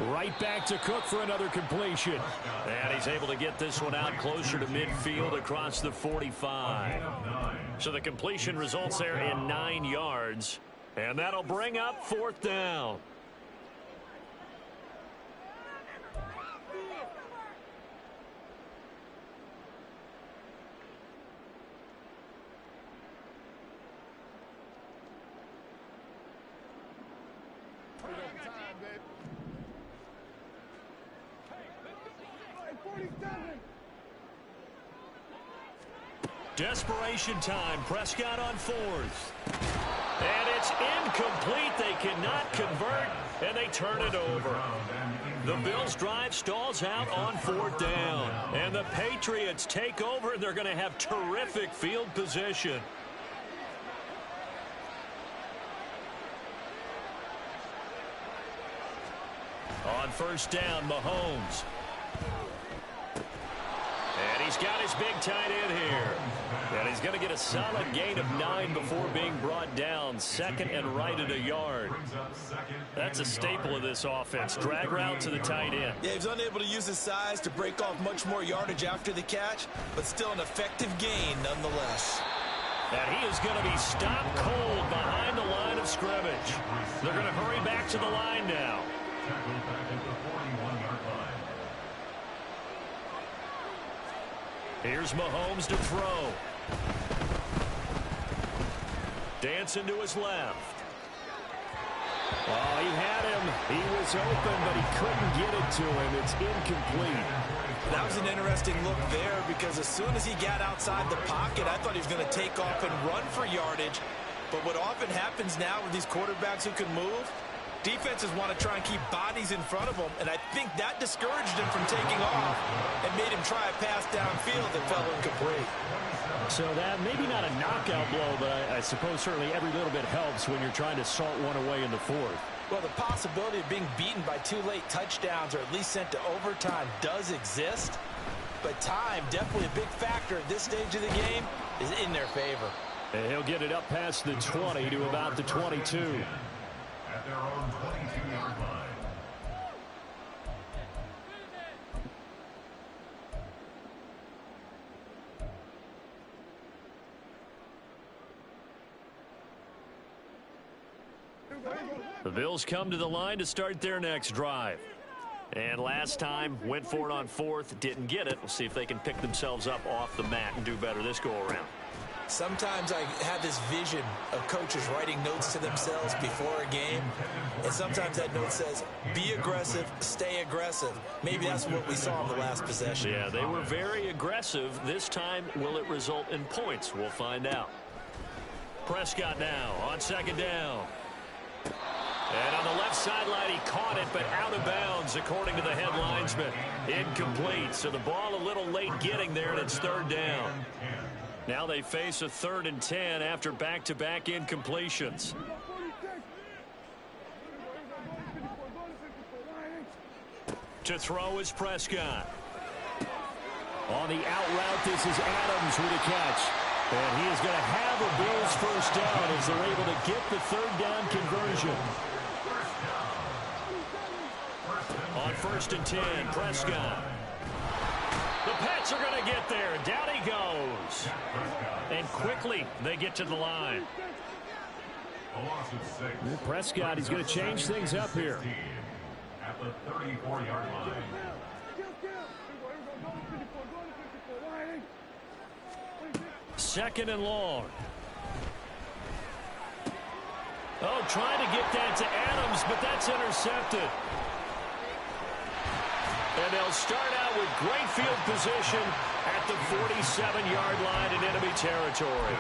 Right back to Cook for another completion. And he's able to get this one out closer to midfield across the 45. So the completion results there in 9 yards. And that'll bring up 4th down. Desperation time. Prescott on 4th. And it's incomplete. They cannot convert, and they turn it over. The Bills' drive stalls out on 4th down. And the Patriots take over, and they're going to have terrific field position. On 1st down, Mahomes. And he's got his big tight end here. And he's going to get a solid gain of 9 before being brought down. 2nd and right at a yard. That's a staple of this offense. Drag route to the tight end. Yeah, he was unable to use his size to break off much more yardage after the catch, but still an effective gain nonetheless. And he is going to be stopped cold behind the line of scrimmage. They're going to hurry back to the line now. Here's Mahomes to throw. Dancing to his left. Oh, he had him. He was open, but he couldn't get it to him. It's incomplete. That was an interesting look there because as soon as he got outside the pocket, I thought he was going to take off and run for yardage. But what often happens now with these quarterbacks who can move, defenses want to try and keep bodies in front of them, and I think that discouraged him from taking off and made him try a pass downfield that fell incomplete. So that maybe not a knockout blow, but I suppose certainly every little bit helps when you're trying to salt one away in the 4th. Well, the possibility of being beaten by 2 late touchdowns or at least sent to overtime does exist, but time, definitely a big factor at this stage of the game, is in their favor. And he'll get it up past the 20 to about the 22. At their own 22-yard line. The Bills come to the line to start their next drive. And last time, went for it on 4th, didn't get it. We'll see if they can pick themselves up off the mat and do better this go-around. Sometimes I have this vision of coaches writing notes to themselves before a game, and sometimes that note says, be aggressive, stay aggressive. Maybe that's what we saw in the last possession. Yeah, they were very aggressive. This time, will it result in points? We'll find out. Prescott now on 2nd down. And on the left sideline, he caught it, but out of bounds, according to the head linesman. Incomplete, so the ball a little late getting there, and it's 3rd down. Now they face a 3rd and 10 after back-to-back incompletions. To throw is Prescott. On the out route, this is Adams with a catch. And he is going to have a Bills first down as they're able to get the 3rd down conversion. On 1st and 10, Prescott. The Pats are going to get there. Down he goes. And quickly, they get to the line. Prescott, he's going to change things up here. At the 34-yard line. Second and long. Oh, trying to get that to Adams, but that's intercepted. And they'll start out with great field position at the 47-yard line in enemy territory.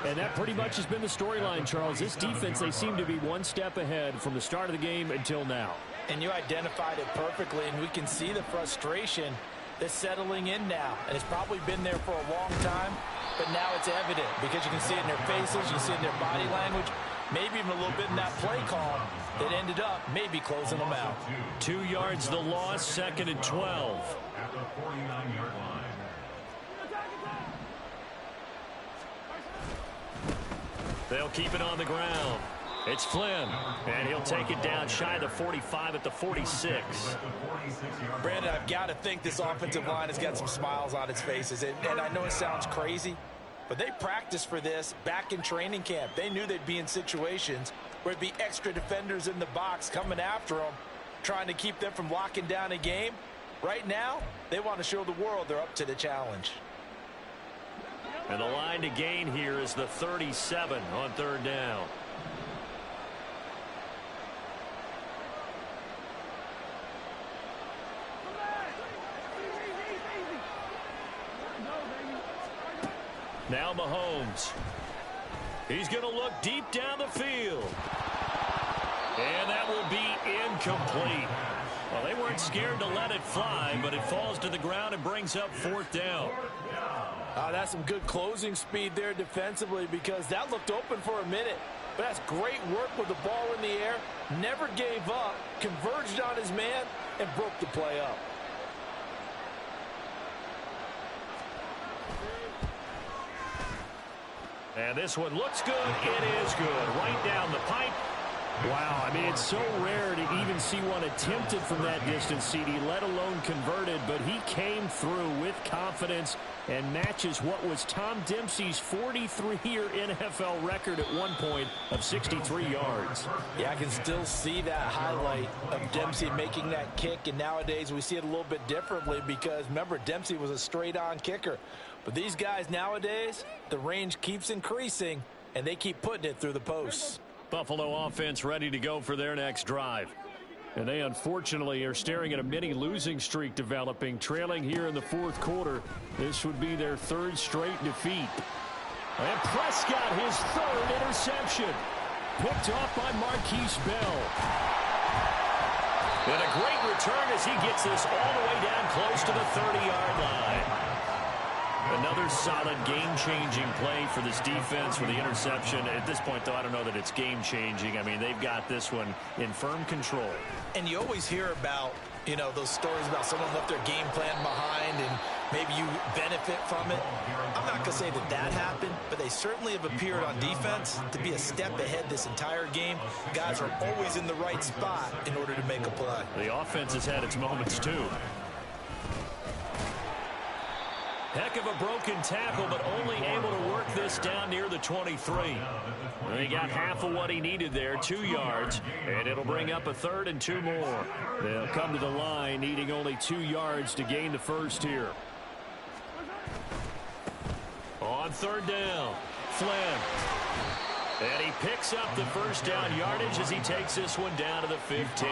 And that pretty much has been the storyline, Charles. This defense, they seem to be one step ahead from the start of the game until now. And you identified it perfectly, and we can see the frustration that's settling in now. And it's probably been there for a long time, but now it's evident because you can see it in their faces, you can see it in their body language, maybe even a little bit in that play call that ended up maybe closing them out. 2 yards the loss, 2nd and 12. At the 49-yard line. They'll keep it on the ground. It's Flynn, and he'll take it down shy of the 45 at the 46. Brandon, I've got to think this offensive line has got some smiles on its faces. And I know it sounds crazy, but they practiced for this back in training camp. They knew they'd be in situations where it'd be extra defenders in the box coming after them, trying to keep them from locking down a game. Right now, they want to show the world they're up to the challenge. And the line to gain here is the 37 on third down. Now Mahomes. He's going to look deep down the field. And that will be incomplete. Well, they weren't scared to let it fly, but it falls to the ground and brings up fourth down. That's some good closing speed there defensively, because that looked open for a minute. But that's great work with the ball in the air. Never gave up, converged on his man, and broke the play up. And this one looks good. It is good. Right down the pipe. Wow, I mean, it's so rare to even see one attempted from that distance, CD, let alone converted, but he came through with confidence and matches what was Tom Dempsey's 43-year NFL record at one point of 63 yards. Yeah, I can still see that highlight of Dempsey making that kick, and nowadays we see it a little bit differently because, remember, Dempsey was a straight-on kicker. But these guys nowadays, the range keeps increasing, and they keep putting it through the posts. Buffalo offense ready to go for their next drive. And they unfortunately are staring at a mini losing streak developing, trailing here in the fourth quarter. This would be their third straight defeat. And Prescott, his third interception. Picked off by Marquise Bell. And a great return as he gets this all the way down close to the 30-yard line. Another solid game-changing play for this defense for the interception. At this point, though, I don't know that it's game-changing. I mean, they've got this one in firm control. And you always hear about, you know, those stories about someone left their game plan behind and maybe you benefit from it. I'm not going to say that that happened, but they certainly have appeared on defense to be a step ahead this entire game. Guys are always in the right spot in order to make a play. The offense has had its moments, too. Heck of a broken tackle, but only able to work this down near the 23. And he got half of what he needed there, 2 yards, and it'll bring up a third and 2 more. They'll come to the line needing only 2 yards to gain the first here. On third down, Flynn. And he picks up the first down yardage as he takes this one down to the 15.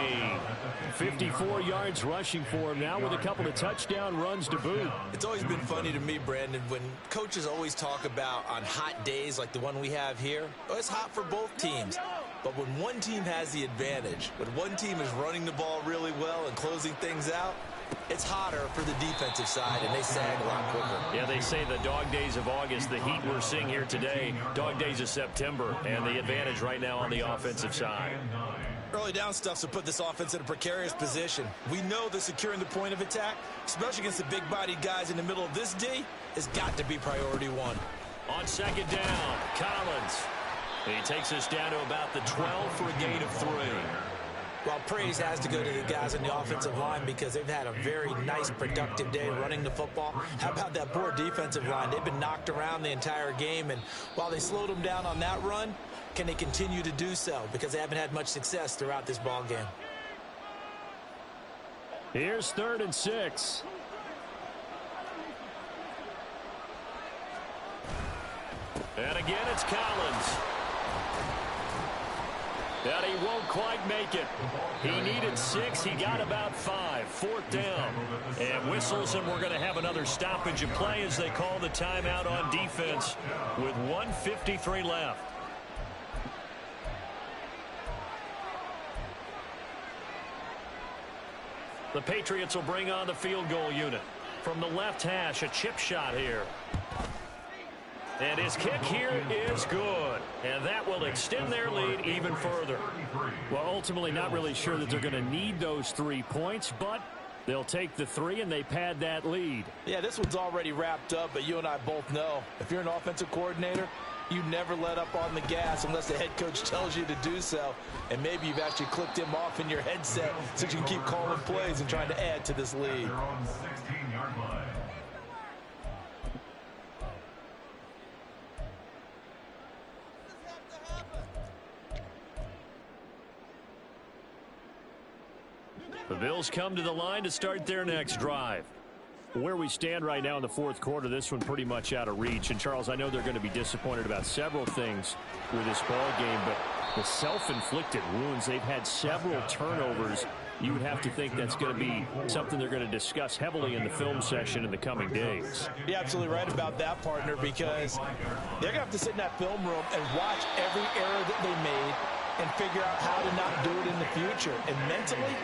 54 yards rushing for him now with a couple of touchdown runs to boot. It's always been funny to me, Brandon, when coaches always talk about on hot days like the one we have here, oh, it's hot for both teams. But when one team has the advantage, when one team is running the ball really well and closing things out, it's hotter for the defensive side, and they sag a lot quicker. Yeah, they say the dog days of August, the heat we're seeing here today, dog days of September, and the advantage right now on the offensive side. Early down stuff to put this offense in a precarious position. We know that securing the point of attack, especially against the big-bodied guys in the middle of this D, has got to be priority one. On second down, Collins. He takes us down to about the 12 for a gain of 3. Well, praise has to go to the guys on the offensive line because they've had a very nice, productive day running the football. How about that poor defensive line? They've been knocked around the entire game, and while they slowed them down on that run, can they continue to do so? Because they haven't had much success throughout this ball game. Here's 3rd and 6. And again, it's Collins. And he won't quite make it. He needed 6. He got about 5. 4th down. And whistles, and we're going to have another stoppage of play as they call the timeout on defense with 1:53 left. The Patriots will bring on the field goal unit. From the left hash, a chip shot here. And his kick here is good. And that will extend their lead even further. Well, ultimately not really sure that they're going to need those 3 points, but they'll take the 3 and they pad that lead. Yeah, this one's already wrapped up, but you and I both know if you're an offensive coordinator, you never let up on the gas unless the head coach tells you to do so. And maybe you've actually clicked him off in your headset so you can keep calling plays and trying to add to this lead. They're on the 16-yard line. The Bills come to the line to start their next drive. Where we stand right now in the fourth quarter, this one pretty much out of reach. And, Charles, I know they're going to be disappointed about several things with this ball game, but the self-inflicted wounds, they've had several turnovers. You would have to think that's going to be something they're going to discuss heavily in the film session in the coming days. You're absolutely right about that, partner, because they're going to have to sit in that film room and watch every error that they made and figure out how to not do it in the future. And mentally,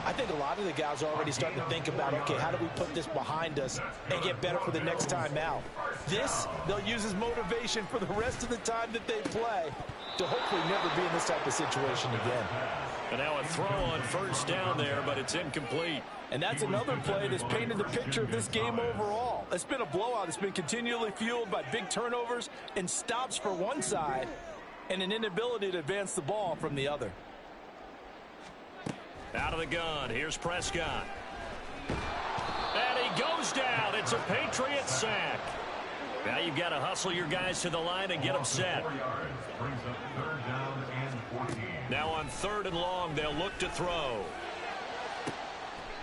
I think a lot of the guys are already starting to think about, okay, how do we put this behind us and get better for the next time out? This, they'll use as motivation for the rest of the time that they play to hopefully never be in this type of situation again. And now a throw on first down there, but it's incomplete. And that's another play that's painted the picture of this game overall. It's been a blowout. It's been continually fueled by big turnovers and stops for one side and an inability to advance the ball from the other. Out of the gun, here's Prescott. And he goes down. It's a Patriot sack. Now you've got to hustle your guys to the line and get them set. 4 yards brings up 3rd down and 14. Now on 3rd and long, they'll look to throw.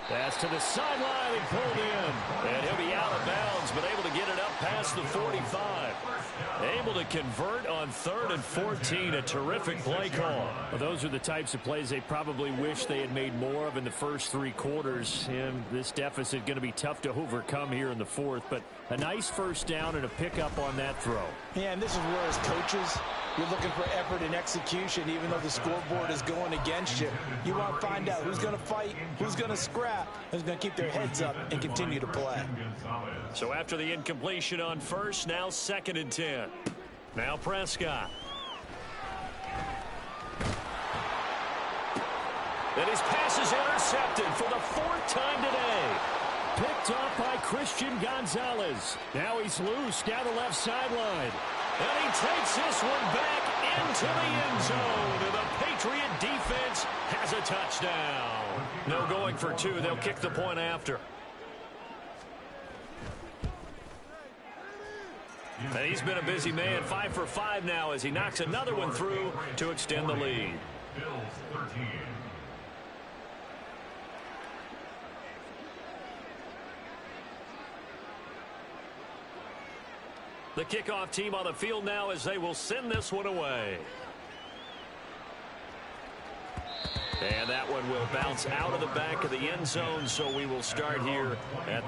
That's to the sideline and pulled in. And he'll be out of bounds, but able to get it up past the 45. Able to convert on 3rd and 14. A terrific play call. Well, those are the types of plays they probably wish they had made more of in the first 3 quarters. And this deficit going to be tough to overcome here in the 4th. But a nice first down and a pickup on that throw. Yeah, and this is where as coaches, you're looking for effort and execution, even though the scoreboard is going against you. You want to find out who's going to fight, who's going to scrap, who's going to keep their heads up and continue to play. So after the incompletion on first, now 2nd and 10. Now Prescott. And his pass is intercepted for the 4th time today. Picked up by Christian Gonzalez. Now he's loose down the left sideline. And he takes this one back into the end zone. And the Patriot defense has a touchdown. No going for 2. They'll kick the point after. And he's been a busy man. 5 for 5 now as he knocks another one through to extend the lead. Bills 13. The kickoff team on the field now as they will send this one away. And that one will bounce out of the back of the end zone, so we will start here at